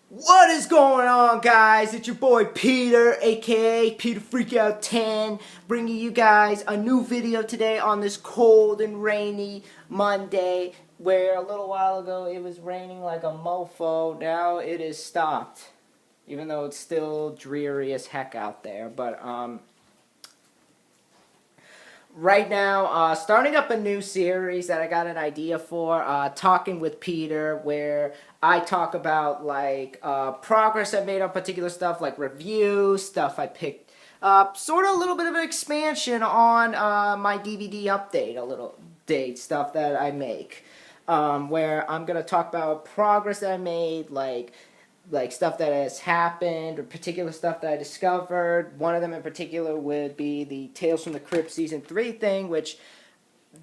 What is going on, guys? It's your boy Peter, aka Peter Freakout 10, bringing you guys a new video today on this cold and rainy Monday, where a little while ago it was raining like a mofo. Now it is stopped, even though it's still dreary as heck out there. But right now, starting up a new series that I got an idea for, Talking with Peter, where I talk about like progress I made on particular stuff, like reviews, stuff I picked up, sort of a little bit of an expansion on my DVD update, a little date stuff that I make, where I'm gonna talk about progress that I made, like stuff that has happened or particular stuff that I discovered. One of them in particular would be the Tales from the Crypt Season 3 thing, which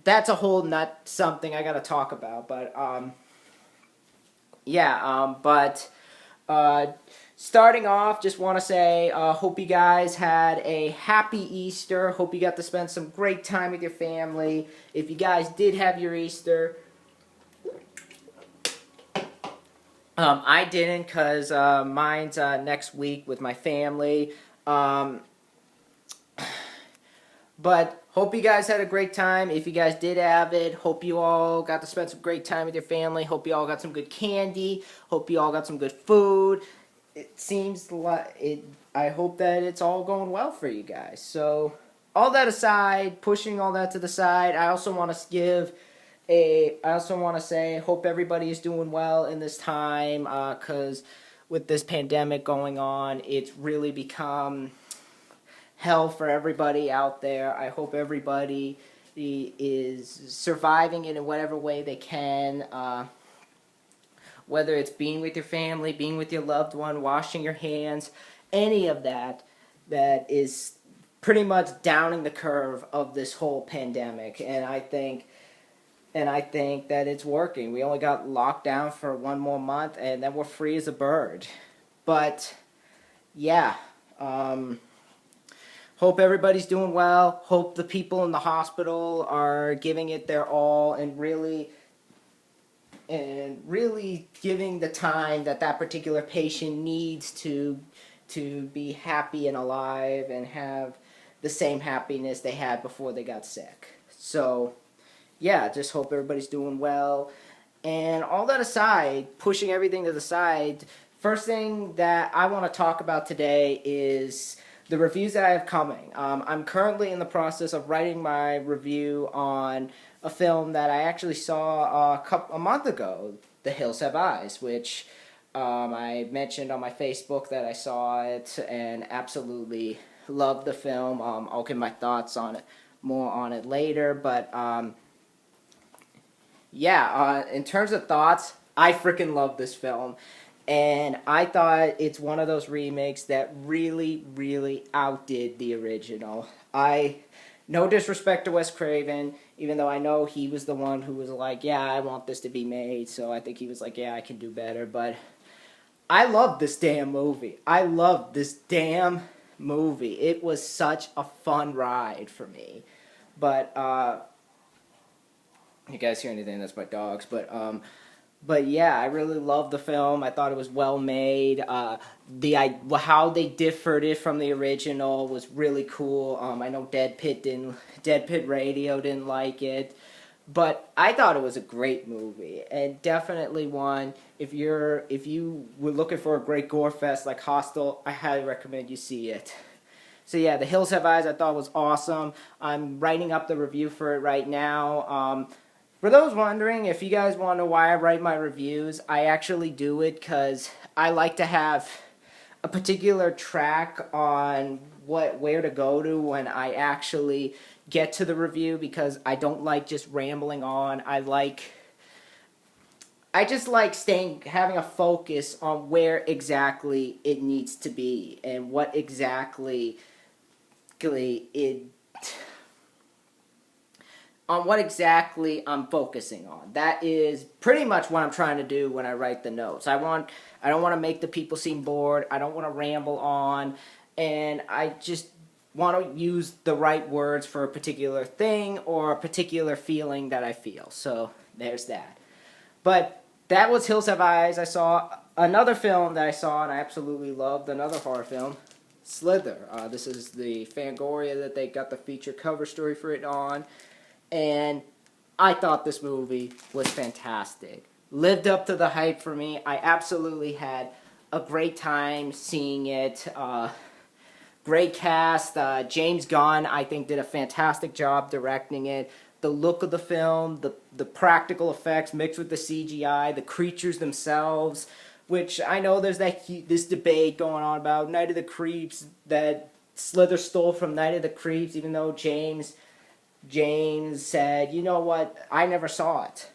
that's a whole nut something I gotta talk about. But starting off, just want to say, hope you guys had a happy Easter. Hope you got to spend some great time with your family. If you guys did have your Easter, I didn't, because mine's next week with my family. But hope you guys had a great time. If you guys did have it, hope you all got to spend some great time with your family. Hope you all got some good candy. Hope you all got some good food. It seems like it. I hope that it's all going well for you guys. So, all that aside, pushing all that to the side, I also want to say, hope everybody is doing well in this time, because with this pandemic going on, it's really become hell for everybody out there. I hope everybody is surviving it in whatever way they can, whether it's being with your family, being with your loved one, washing your hands, any of that is pretty much downing the curve of this whole pandemic. And I think that it's working. We only got locked down for one more month, and then we're free as a bird. But, yeah. Hope everybody's doing well. Hope the people in the hospital are giving it their all and really giving the time that particular patient needs to be happy and alive and have the same happiness they had before they got sick. So, yeah, just hope everybody's doing well. And all that aside, pushing everything to the side, first thing that I want to talk about today is the reviews that I have coming. I'm currently in the process of writing my review on a film that I actually saw a month ago, The Hills Have Eyes, which I mentioned on my Facebook that I saw it and absolutely loved the film. I'll give my thoughts on it, more on it later, but in terms of thoughts, I freaking love this film. And I thought it's one of those remakes that really, really outdid the original. No disrespect to Wes Craven, even though I know he was the one who was like, yeah, I want this to be made, so I think he was like, yeah, I can do better. But I love this damn movie. It was such a fun ride for me. But, you guys hear anything? That's my dogs. But yeah, I really loved the film. I thought it was well made. How they differed it from the original was really cool. I know Dead Pit Radio didn't like it, but I thought it was a great movie and definitely one. If you were looking for a great gore fest like Hostel, I highly recommend you see it. So yeah, The Hills Have Eyes I thought was awesome. I'm writing up the review for it right now. For those wondering, if you guys want to know why I write my reviews, I actually do it because I like to have a particular track on where to go to when I actually get to the review, because I don't like just rambling on. I just like having a focus on where exactly it needs to be and what exactly I'm focusing on. That is pretty much what I'm trying to do when I write the notes. I don't want to make the people seem bored. I don't want to ramble on, and I just want to use the right words for a particular thing or a particular feeling that I feel. So there's that. But that was Hills Have Eyes. I saw Another film that I saw and I absolutely loved, another horror film, Slither. This is the Fangoria that they got the feature cover story for it on. And I thought this movie was fantastic. Lived up to the hype for me. I absolutely had a great time seeing it. Great cast. James Gunn, I think, did a fantastic job directing it. The look of the film, the practical effects mixed with the CGI, the creatures themselves, which I know there's this debate going on about Night of the Creeps, that Slither stole from Night of the Creeps, even though James said, you know what, I never saw it.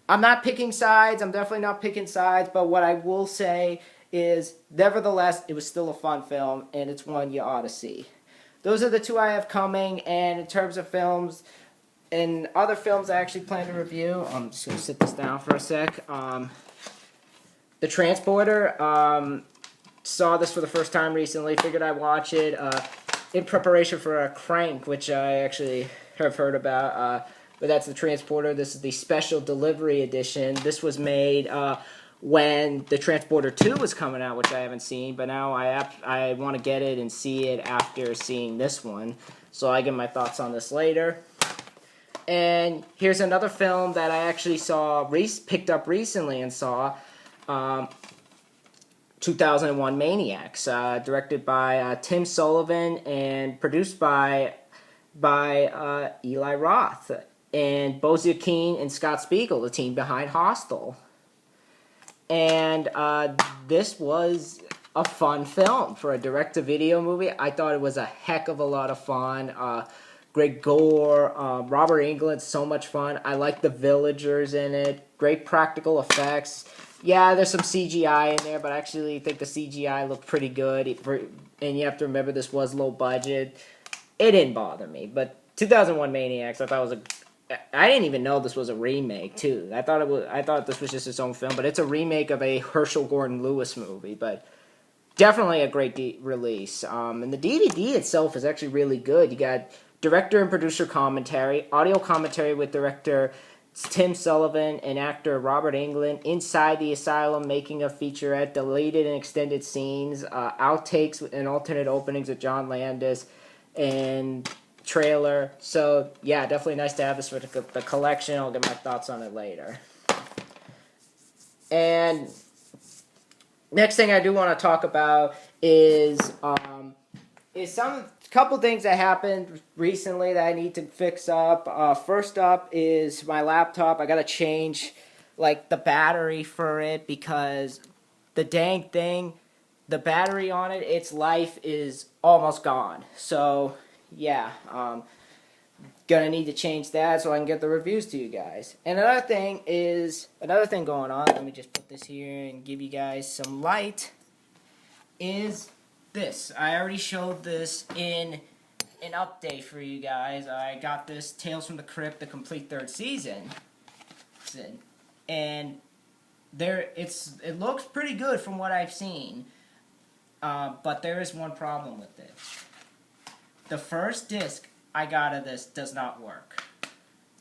I'm not picking sides, I'm definitely not picking sides, but what I will say is, nevertheless, it was still a fun film, and it's one you ought to see. Those are the two I have coming, and in terms of films, and other films I actually plan to review, I'm just going to sit this down for a sec. The Transporter, saw this for the first time recently, figured I'd watch it in preparation for a Crank, which I actually have heard about, but that's The Transporter. This is the special delivery edition. This was made when The Transporter 2 was coming out, which I haven't seen, but now I want to get it and see it after seeing this one, so I get my thoughts on this later. And here's another film that I actually picked up recently and saw, 2001 Maniacs, directed by Tim Sullivan and produced by Eli Roth and Bozier Keane and Scott Spiegel, the team behind Hostel. And this was a fun film for a direct-to-video movie. I thought it was a heck of a lot of fun. Great gore, Robert Englund's so much fun. I like the villagers in it. Great practical effects. Yeah, there's some CGI in there, but I actually think the CGI looked pretty good. And you have to remember this was low budget. It didn't bother me. But 2001 Maniacs, I thought I didn't even know this was a remake too. I thought this was just its own film, but it's a remake of a Herschel Gordon Lewis movie. But definitely a great release. And the DVD itself is actually really good. You got director and producer commentary, audio commentary with director Tim Sullivan and actor Robert Englund inside the asylum, making a featurette, deleted and extended scenes, outtakes and alternate openings with John Landis, and trailer. So yeah, definitely nice to have this for the collection. I'll get my thoughts on it later. And next thing I do want to talk about is couple things that happened recently that I need to fix up. First up is my laptop. I gotta change the battery for it, because the dang thing, the battery on it, its life is almost gone. So yeah, gonna need to change that so I can get the reviews to you guys. And another thing going on, let me just put this here and give you guys some light, is this. I already showed this in an update for you guys. I got this Tales from the Crypt, the complete third season. And it looks pretty good from what I've seen. But there is one problem with it. The first disc I got of this does not work.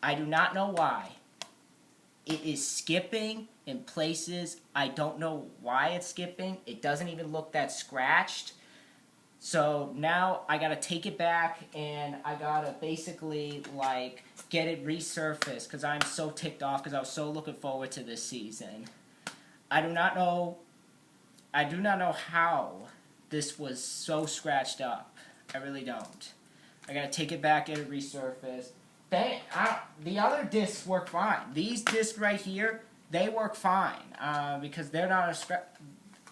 I do not know why. It is skipping in places. I don't know why it's skipping. It doesn't even look that scratched. So now I gotta take it back and I gotta basically get it resurfaced, because I'm so ticked off because I was so looking forward to this season. I do not know how this was so scratched up. I really don't. I gotta take it back, get it resurfaced. The other discs work fine. These discs right here, they work fine, because they're not a scratch.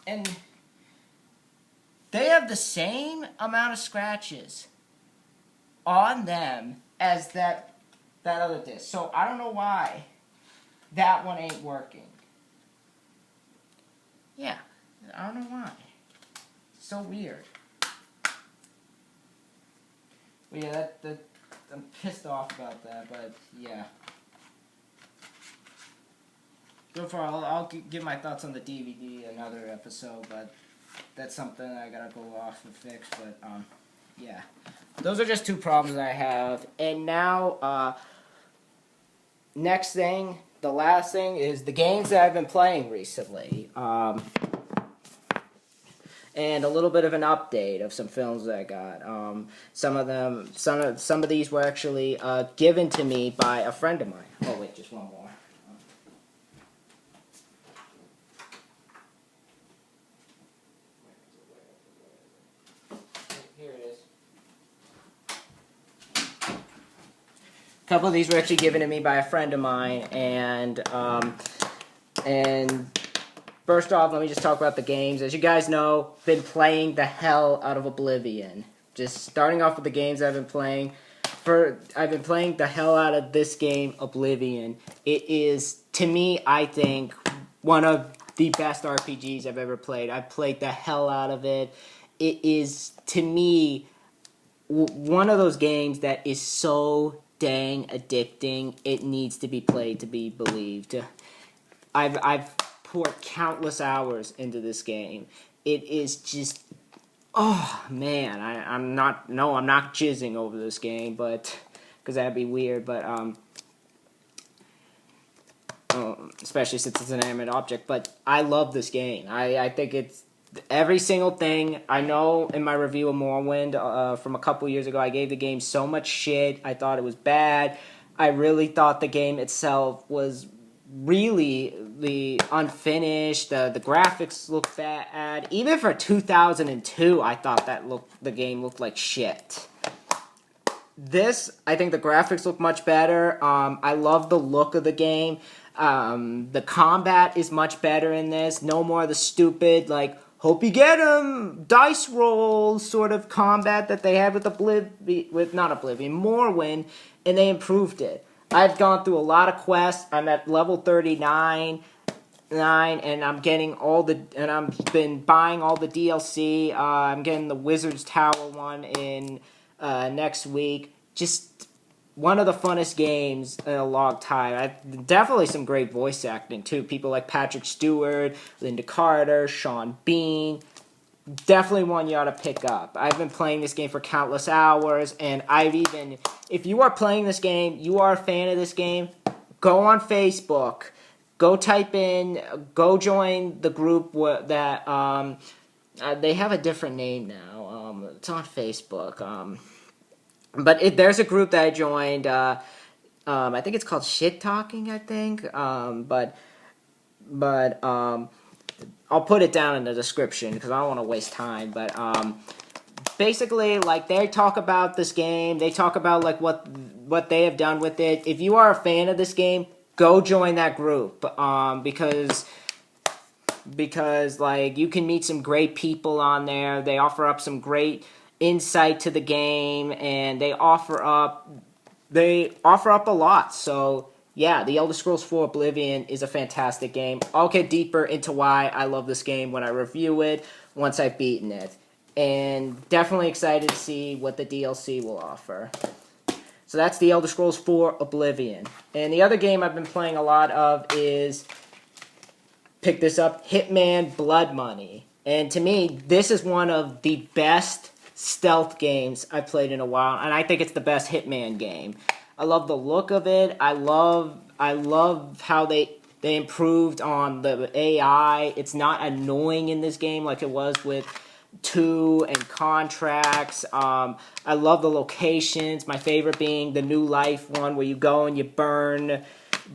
And they have the same amount of scratches on them as that other disc. So I don't know why that one ain't working. Yeah, I don't know why. It's so weird. But yeah, I'm pissed off about that, but yeah. So far, I'll give my thoughts on the DVD another episode, but that's something I gotta go off and fix. But yeah, those are just two problems I have. And now, next thing the last thing is the games that I've been playing recently. And a little bit of an update of some films that I got. Some of these were actually given to me by a friend of mine. Oh wait, just one more. Here it is. A couple of these were actually given to me by a friend of mine, and first off, let me just talk about the games. As you guys know, been playing the hell out of Oblivion. Just starting off with the games I've been playing. I've been playing the hell out of this game, Oblivion. It is, to me, I think, one of the best RPGs I've ever played. I've played the hell out of it. It is, to me, one of those games that is so dang addicting. It needs to be played to be believed. I've poured countless hours into this game. It is just, oh man, I'm not jizzing over this game, but because that'd be weird. But especially since it's an animate object. But I love this game. I think it's every single thing. I know in my review of Morrowind from a couple years ago, I gave the game so much shit. I thought it was bad. I really thought the game itself was really unfinished. The graphics look bad. Even for 2002, I thought the game looked like shit. This, I think the graphics look much better. I love the look of the game. The combat is much better in this. No more of the stupid, like, hope you get him, dice roll sort of combat that they had with Morrowind, and they improved it. I've gone through a lot of quests. I'm at level 39, and I'm getting I've been buying all the DLC. I'm getting the Wizard's Tower one in next week. Just one of the funnest games in a long time. Definitely some great voice acting too. People like Patrick Stewart, Linda Carter, Sean Bean. Definitely one you ought to pick up. I've been playing this game for countless hours, and if you are playing this game, you are a fan of this game, go on Facebook, go join the group that, they have a different name now. It's on Facebook. But there's a group that I joined, I think it's called Shit Talking, I think, I'll put it down in the description because I don't want to waste time. But basically, like, they talk about this game. They talk about like what they have done with it. If you are a fan of this game, go join that group because like you can meet some great people on there. They offer up some great insight to the game, and they offer up a lot. So yeah, the Elder Scrolls IV Oblivion is a fantastic game. I'll get deeper into why I love this game when I review it, once I've beaten it. And definitely excited to see what the DLC will offer. So that's the Elder Scrolls IV Oblivion. And the other game I've been playing a lot of is, pick this up, Hitman Blood Money. And to me, this is one of the best stealth games I've played in a while, and I think it's the best Hitman game. I love the look of it. I love how they improved on the AI. It's not annoying in this game like it was with 2 and Contracts. I love the locations. My favorite being the New Life one where you go and you burn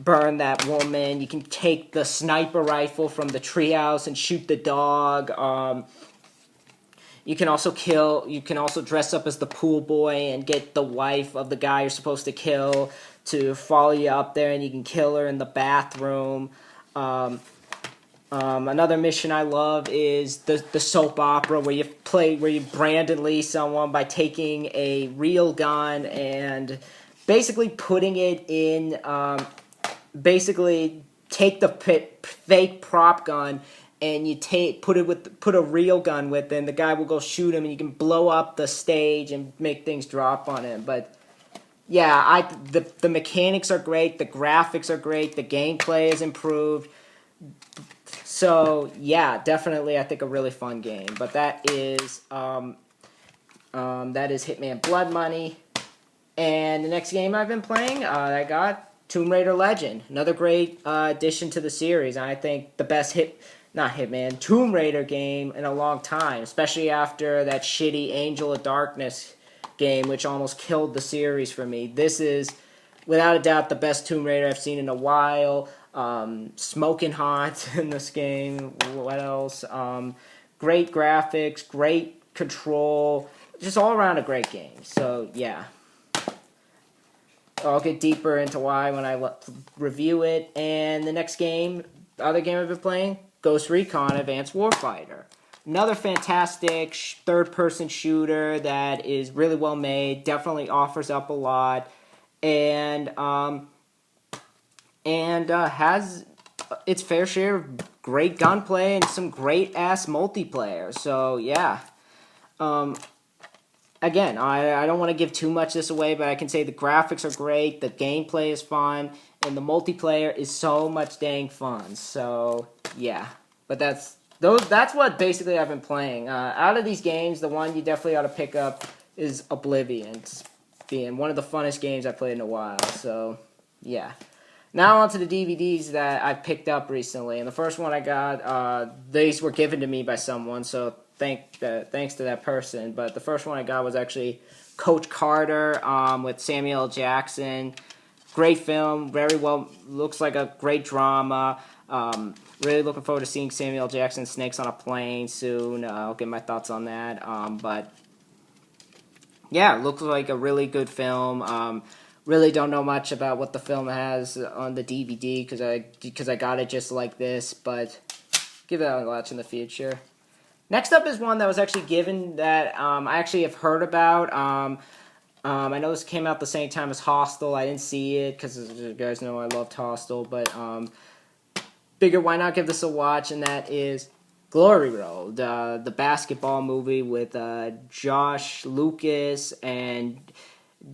that woman. You can take the sniper rifle from the treehouse and shoot the dog. You can also dress up as the pool boy and get the wife of the guy you're supposed to kill to follow you up there, and you can kill her in the bathroom. Another mission I love is the soap opera where you Brandon Lee someone by taking a real gun and basically putting it in, basically take the fake prop gun and you put a real gun with it, and the guy will go shoot him, and you can blow up the stage and make things drop on him. But yeah, the mechanics are great, the graphics are great, the gameplay is improved. So yeah, definitely I think a really fun game. But that is Hitman Blood Money. And the next game I've been playing, I got Tomb Raider Legend, another great addition to the series. And I think the best Tomb Raider game in a long time, especially after that shitty Angel of Darkness game, which almost killed the series for me. This is, without a doubt, the best Tomb Raider I've seen in a while. Smoking hot in this game. What else? Great graphics, great control, just all around a great game. So yeah, I'll get deeper into why when I review it. And the next game, the other game I've been playing, Ghost Recon Advanced Warfighter. Another fantastic third-person shooter that is really well made, definitely offers up a lot, and has its fair share of great gunplay and some great-ass multiplayer. So, yeah. Again, I don't want to give too much this away, but I can say the graphics are great, the gameplay is fun, and the multiplayer is so much dang fun. So, yeah. But that's what basically I've been playing. Out of these games, the one you definitely ought to pick up is Oblivion. It's being one of the funnest games I've played in a while. So, yeah. Now on to the DVDs that I picked up recently. And the first one I got, these were given to me by someone, so thanks to that person. But the first one I got was actually Coach Carter with Samuel L. Jackson. Great film, very well, looks like a great drama. Really looking forward to seeing Samuel L. Jackson Snakes on a Plane soon. I'll get my thoughts on that. But yeah, looks like a really good film. Really don't know much about what the film has on the DVD because I got it just like this, but give that a watch in the future. Next up is one that was actually given that I actually have heard about. I know this came out the same time as Hostel. I didn't see it because you guys know I loved Hostel, but figured why not give this a watch, and that is Glory Road, the basketball movie with Josh Lucas and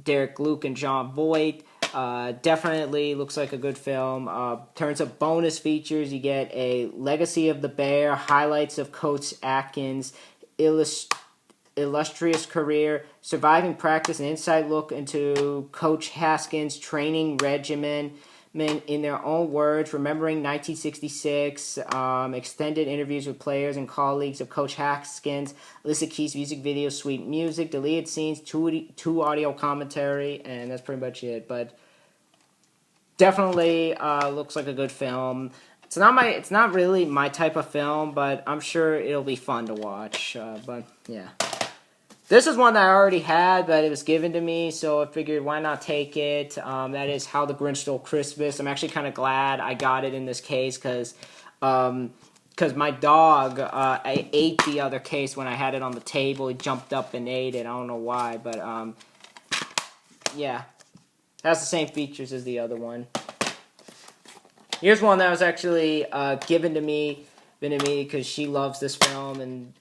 Derek Luke and John Voight. Definitely looks like a good film. Turns up bonus features. You get a Legacy of the Bear, highlights of Coach Atkins' illustrious career, surviving practice, an inside look into Coach Haskins' training regimen in their own words, remembering 1966, extended interviews with players and colleagues of Coach Haskins, Alyssa Keys' music video, sweet music, deleted scenes, two audio commentary, and that's pretty much it. But definitely looks like a good film. It's not really my type of film, but I'm sure it'll be fun to watch. But yeah. This is one that I already had, but it was given to me, so I figured why not take it. That is How the Grinch Stole Christmas. I'm actually kind of glad I got it in this case because my dog I ate the other case when I had it on the table. He jumped up and ate it. I don't know why, but yeah. It has the same features as the other one. Here's one that was actually given to me because she loves this film and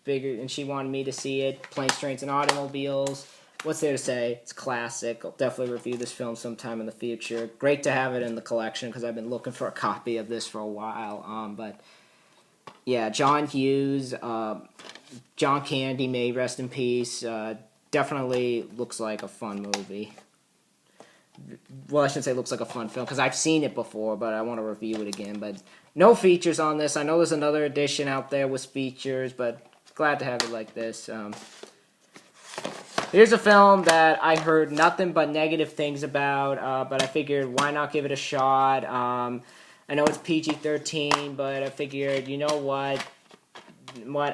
she wanted me to see it. Planes, Trains, and Automobiles. What's there to say? It's classic. I'll definitely review this film sometime in the future. Great to have it in the collection because I've been looking for a copy of this for a while. But yeah, John Hughes, John Candy, may rest in peace. Definitely looks like a fun movie. Well, I shouldn't say looks like a fun film because I've seen it before, but I want to review it again. But no features on this. I know there's another edition out there with features, but glad to have it like this. Here's a film that I heard nothing but negative things about, but I figured why not give it a shot. I know it's PG-13, but I figured, you know what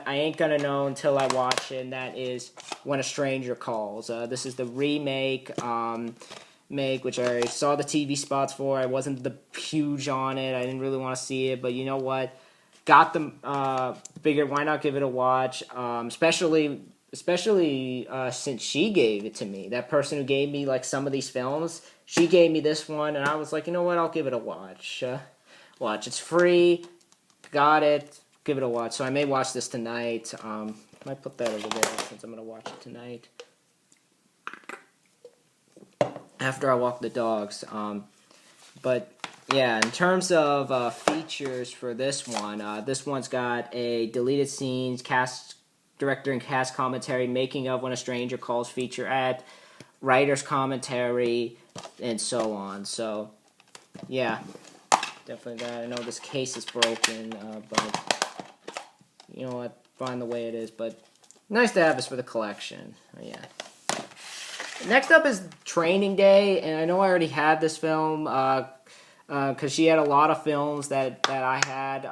I ain't gonna know until I watch it, and that is When a Stranger Calls. This is the remake. Which I saw the TV spots for. I wasn't huge on it. I didn't really want to see it, but you know what? Got them. Figured why not give it a watch? Especially since she gave it to me. That person who gave me like some of these films, she gave me this one, and I was like, you know what? I'll give it a watch. It's free. Got it. Give it a watch. So I may watch this tonight. Might put that over there since I'm gonna watch it tonight. After I walk the dogs. But yeah, in terms of features for this one's got a deleted scenes, director and cast commentary, making of When a Stranger Calls featurette, writer's commentary, and so on. So yeah, definitely that. I know this case is broken, but you know what? Fine the way it is, but nice to have this for the collection. Yeah. Next up is Training Day, and I know I already had this film because she had a lot of films that I had,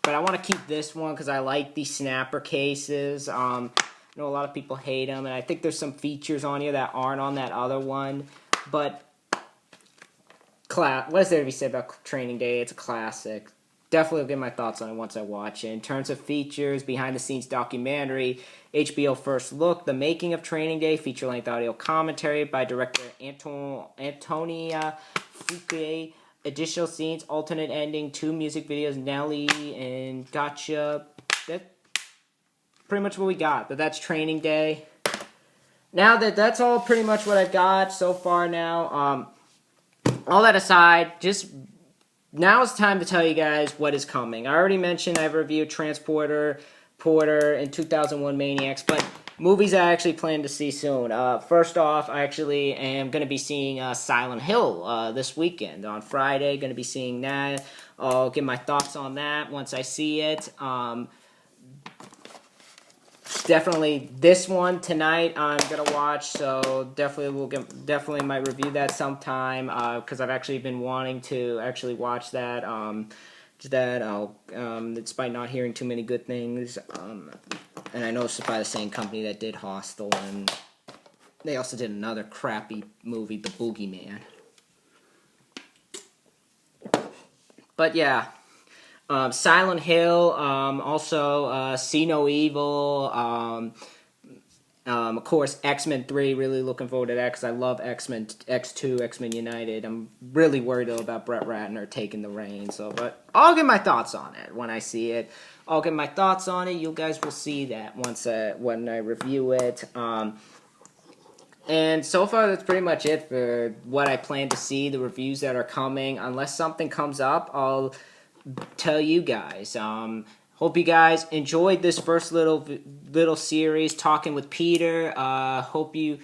but I want to keep this one because I like these snapper cases. I know a lot of people hate them, and I think there's some features on here that aren't on that other one, but what is there to be said about Training Day? It's a classic. Definitely will get my thoughts on it once I watch it. In terms of features, behind-the-scenes documentary, HBO First Look, The Making of Training Day, feature-length audio commentary by director Antonia Fuqua, additional scenes, alternate ending, 2 music videos, Nelly and Gotcha. That's pretty much what we got, but that's Training Day. Now that's all pretty much what I've got so far now. All that aside, now it's time to tell you guys what is coming. I already mentioned I've reviewed Transporter, Porter, and 2001 Maniacs, but movies I actually plan to see soon. First off, I actually am going to be seeing Silent Hill this weekend. On Friday, going to be seeing that. I'll give my thoughts on that once I see it. Definitely this one tonight I'm gonna watch, so definitely might review that sometime because I've actually been wanting to actually watch that. Despite not hearing too many good things, and I know it's by the same company that did Hostel, and they also did another crappy movie, The Boogeyman. But yeah. Silent Hill, also See No Evil, of course X-Men 3, really looking forward to that because I love X-Men, X2, X-Men United. I'm really worried though about Brett Ratner taking the reins, but I'll get my thoughts on it when I see it. I'll get my thoughts on it. You guys will see that when I review it. And so far, that's pretty much it for what I plan to see, the reviews that are coming. Unless something comes up, I'll tell you guys. Hope you guys enjoyed this first little series talking with Peter. Hope you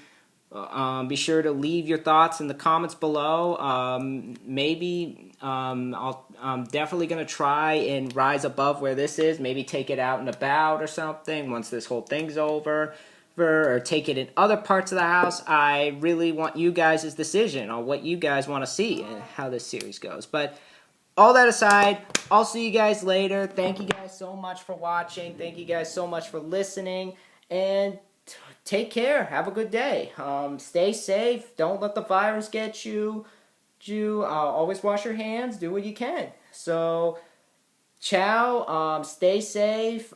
be sure to leave your thoughts in the comments below. I'm definitely gonna try and rise above where this is. Maybe take it out and about or something once this whole thing's over. Or take it in other parts of the house. I really want you guys' decision on what you guys want to see and how this series goes. But all that aside, I'll see you guys later. Thank you guys so much for watching. Thank you guys so much for listening. And take care. Have a good day. Stay safe. Don't let the virus get you. Always wash your hands. Do what you can. So, ciao. Stay safe.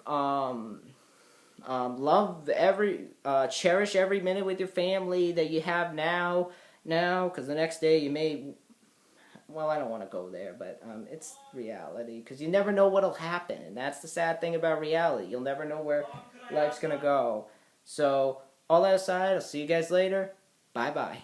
Cherish every minute with your family that you have now, because the next day you may, well, I don't want to go there, but it's reality, because you never know what'll happen, and that's the sad thing about reality. You'll never know where life's gonna go. So, all that aside, I'll see you guys later. Bye-bye.